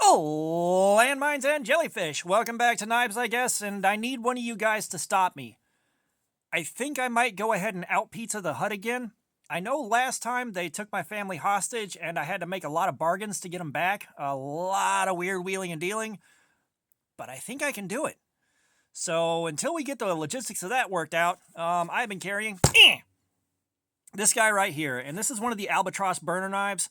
Oh, landmines and jellyfish. Welcome back to Knives, I guess, and I need one of you guys to stop me. I think I might go ahead and out pizza the hut again. I know last time they took my family hostage and I had to make a lot of bargains to get them back. A lot of weird wheeling and dealing, but I think I can do it. So until we get the logistics of that worked out, I've been carrying this guy right here, and this is one of the Albatross burner knives.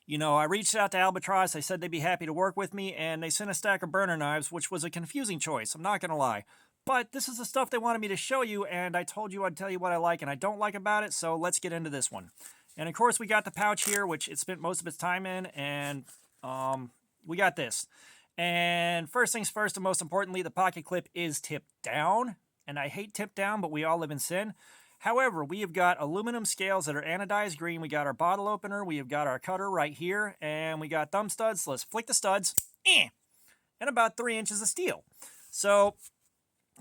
You know, I reached out to Albatross. They said they'd be happy to work with me, and they sent a stack of burner knives, which was a confusing choice. I'm not going to lie. But this is the stuff they wanted me to show you, and I told you I'd tell you what I like and I don't like about it, so let's get into this one. And of course, we got the pouch here, which it spent most of its time in, and we got this. And first things first, and most importantly, the pocket clip is tipped down. And I hate tipped down, but we all live in sin. However, we have got aluminum scales that are anodized green. We got our bottle opener. We have got our cutter right here. And we got thumb studs. So let's flick the studs. And about 3 inches of steel. So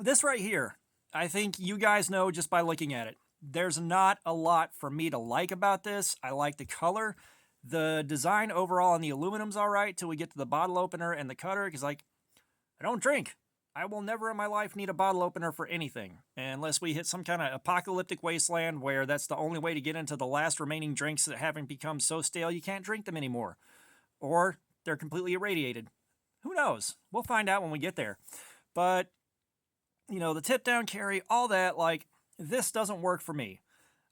this right here, I think you guys know just by looking at it. There's not a lot for me to like about this. I like the color. The design overall on the aluminum's all right till we get to the bottle opener and the cutter. Because, like, I don't drink. I will never in my life need a bottle opener for anything, unless we hit some kind of apocalyptic wasteland where that's the only way to get into the last remaining drinks that haven't become so stale you can't drink them anymore. Or they're completely irradiated. Who knows? We'll find out when we get there. But, you know, the tip down carry, all that, like, this doesn't work for me.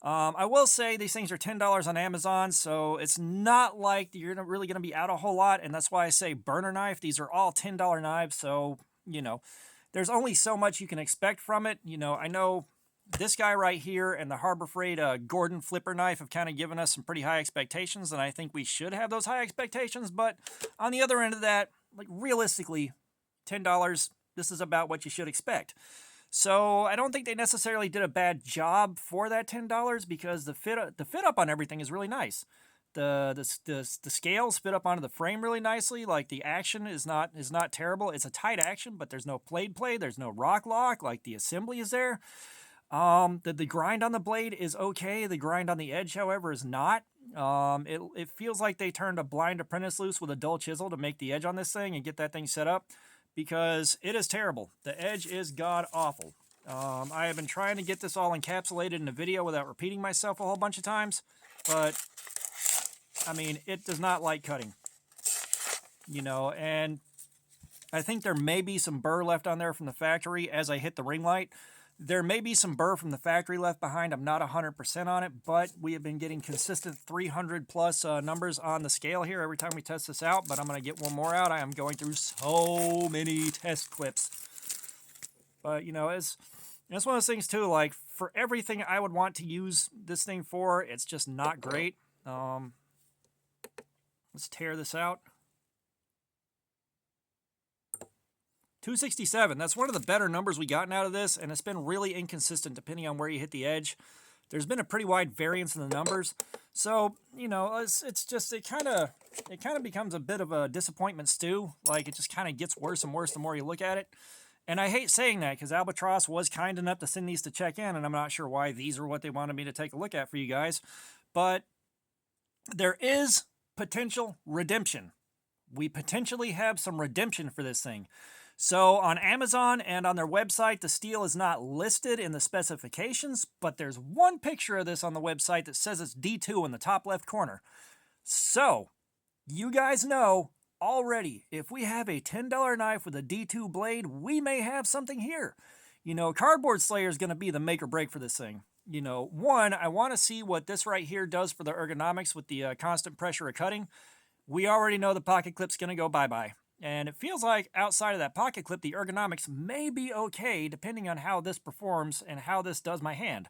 I will say these things are $10 on Amazon, so it's not like you're really going to be out a whole lot, and that's why I say burner knife. These are all $10 knives, so you know, there's only so much you can expect from it. You know, I know this guy right here and the Harbor Freight Gordon flipper knife have kind of given us some pretty high expectations, and I think we should have those high expectations. But on the other end of that, like realistically, $10, this is about what you should expect. So I don't think they necessarily did a bad job for that $10 because the fit up on everything is really nice. The scales fit up onto the frame really nicely. Like the action is not terrible. It's a tight action, but there's no played play. There's no rock lock. Like the assembly is there. The grind on the blade is okay. The grind on the edge, however, is not. It feels like they turned a blind apprentice loose with a dull chisel to make the edge on this thing and get that thing set up because it is terrible. The edge is god awful. I have been trying to get this all encapsulated in a video without repeating myself a whole bunch of times, but I mean, it does not like cutting, you know, and I think there may be some burr left on there from the factory as I hit the ring light. There may be some burr from the factory left behind. I'm not 100% on it, but we have been getting consistent 300 plus numbers on the scale here every time we test this out, but I'm going to get one more out. I am going through so many test clips. But, you know, it's one of those things, too, like, for everything I would want to use this thing for, it's just not great. Let's tear this out. 267. That's one of the better numbers we gotten out of this, and it's been really inconsistent depending on where you hit the edge. There's been a pretty wide variance in the numbers. So, you know, it kind of becomes a bit of a disappointment stew. Like, it just kind of gets worse and worse the more you look at it. And I hate saying that because Albatross was kind enough to send these to check in, and I'm not sure why these are what they wanted me to take a look at for you guys. But there is potential redemption. We potentially have some redemption for this thing. So on Amazon and on their website, the steel is not listed in the specifications, but there's one picture of this on the website that says it's D2 in the top left corner. So you guys know already, if we have a $10 knife with a D2 blade, we may have something here. You know, Cardboard Slayer is going to be the make or break for this thing. You know, one, I want to see what this right here does for the ergonomics with the constant pressure of cutting. We already know the pocket clip's going to go bye-bye. And it feels like outside of that pocket clip, the ergonomics may be okay depending on how this performs and how this does my hand.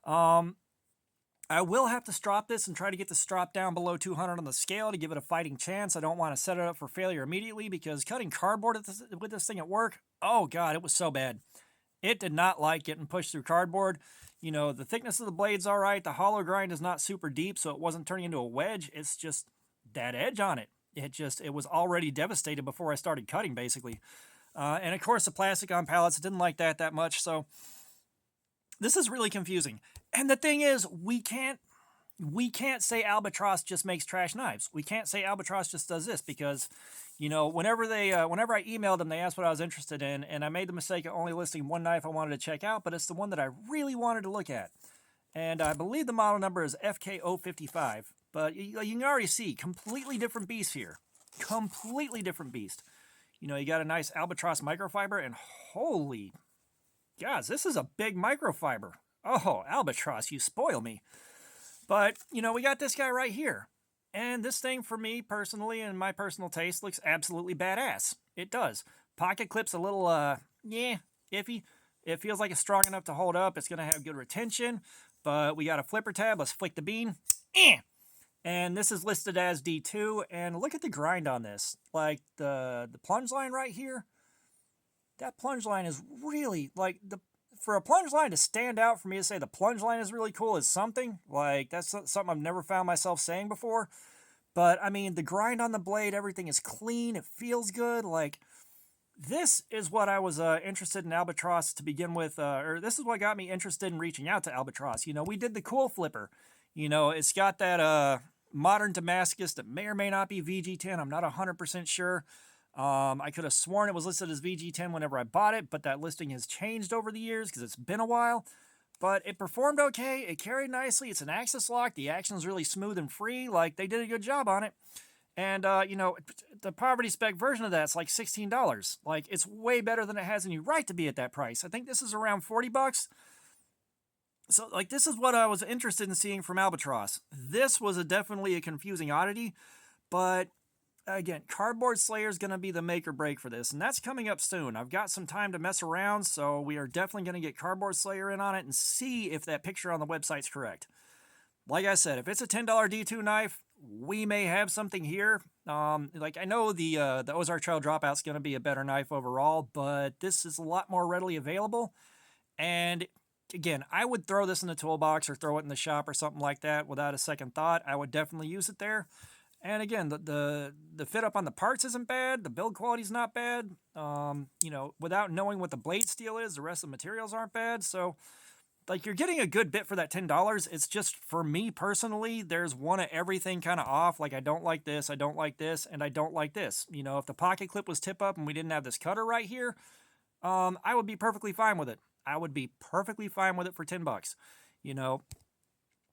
I will have to strop this and try to get the strop down below 200 on the scale to give it a fighting chance. I don't want to set it up for failure immediately because cutting cardboard with this thing at work, oh God, it was so bad. It did not like getting pushed through cardboard. You know, the thickness of the blade's all right. The hollow grind is not super deep, so it wasn't turning into a wedge. It's just that edge on it. It was already devastated before I started cutting, basically. And of course, the plastic on pallets, I didn't like that much. So this is really confusing. And the thing is, we can't we can't say Albatross just makes trash knives. We can't say Albatross just does this because, you know, whenever I emailed them, they asked what I was interested in, and I made the mistake of only listing one knife I wanted to check out, but it's the one that I really wanted to look at. And I believe the model number is FK055, but you can already see completely different beast here. Completely different beast. You know, you got a nice Albatross microfiber, and holy gosh, this is a big microfiber. Oh, Albatross, you spoil me. But, you know, we got this guy right here. And this thing, for me personally, and my personal taste, looks absolutely badass. It does. Pocket clip's a little, iffy. It feels like it's strong enough to hold up. It's going to have good retention. But we got a flipper tab. Let's flick the bean. And this is listed as D2. And look at the grind on this. Like, the plunge line right here. That plunge line is really, like, for a plunge line to stand out, for me to say the plunge line is really cool is something. Like, that's something I've never found myself saying before. But, I mean, the grind on the blade, everything is clean. It feels good. Like, this is what I was interested in Albatross to begin with. Or this is what got me interested in reaching out to Albatross. You know, we did the cool flipper. You know, it's got that modern Damascus that may or may not be VG10. I'm not 100% sure. I could have sworn it was listed as VG10 whenever I bought it, but that listing has changed over the years because it's been a while. But it performed okay. It carried nicely. It's an axis lock. The action is really smooth and free. Like, they did a good job on it. And, you know, the poverty spec version of that's like $16. Like, it's way better than it has any right to be at that price. I think this is around $40. So, like, this is what I was interested in seeing from Albatross. This was definitely a confusing oddity, but again, Cardboard Slayer is going to be the make or break for this, and that's coming up soon. I've got some time to mess around, so we are definitely going to get Cardboard Slayer in on it and see if that picture on the website's correct. Like I said, if it's a $10 D2 knife, we may have something here. Like, I know the Ozark Trail Dropout's going to be a better knife overall, but this is a lot more readily available. And again, I would throw this in the toolbox or throw it in the shop or something like that without a second thought. I would definitely use it there. And again, the fit up on the parts isn't bad. The build quality's not bad. You know, without knowing what the blade steel is, the rest of the materials aren't bad. So, like, you're getting a good bit for that $10. It's just, for me personally, there's one of everything kind of off. Like, I don't like this, I don't like this, and I don't like this. You know, if the pocket clip was tip up and we didn't have this cutter right here, I would be perfectly fine with it. I would be perfectly fine with it for $10. You know,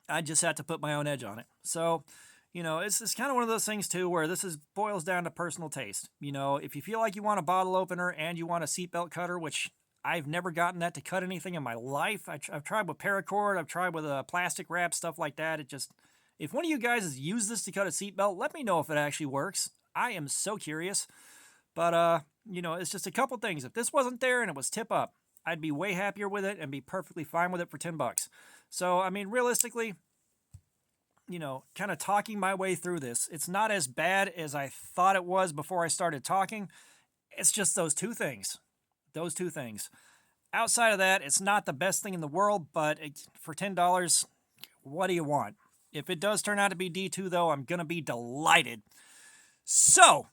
I just had to put my own edge on it. So, you know, it's kind of one of those things, too, where this boils down to personal taste. You know, if you feel like you want a bottle opener and you want a seatbelt cutter, which I've never gotten that to cut anything in my life. I've tried with paracord. I've tried with plastic wrap, stuff like that. It just, if one of you guys has used this to cut a seatbelt, let me know if it actually works. I am so curious. But, you know, it's just a couple things. If this wasn't there and it was tip up, I'd be way happier with it and be perfectly fine with it for $10. So, I mean, realistically, you know, kind of talking my way through this, it's not as bad as I thought it was before I started talking. It's just those two things. Those two things. Outside of that, it's not the best thing in the world, but for $10, what do you want? If it does turn out to be D2, though, I'm going to be delighted. So,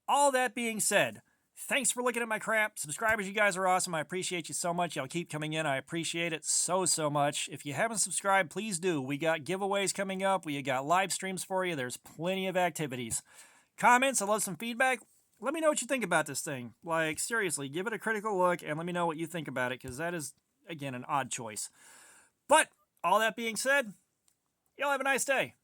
all that being said, thanks for looking at my crap. Subscribers, you guys are awesome. I appreciate you so much. Y'all keep coming in. I appreciate it so much. If you haven't subscribed, please do. We got giveaways coming up. We got live streams for you. There's plenty of activities. Comments, I love some feedback. Let me know what you think about this thing. Like, seriously, give it a critical look and let me know what you think about it, because that is, again, an odd choice. But, all that being said, y'all have a nice day.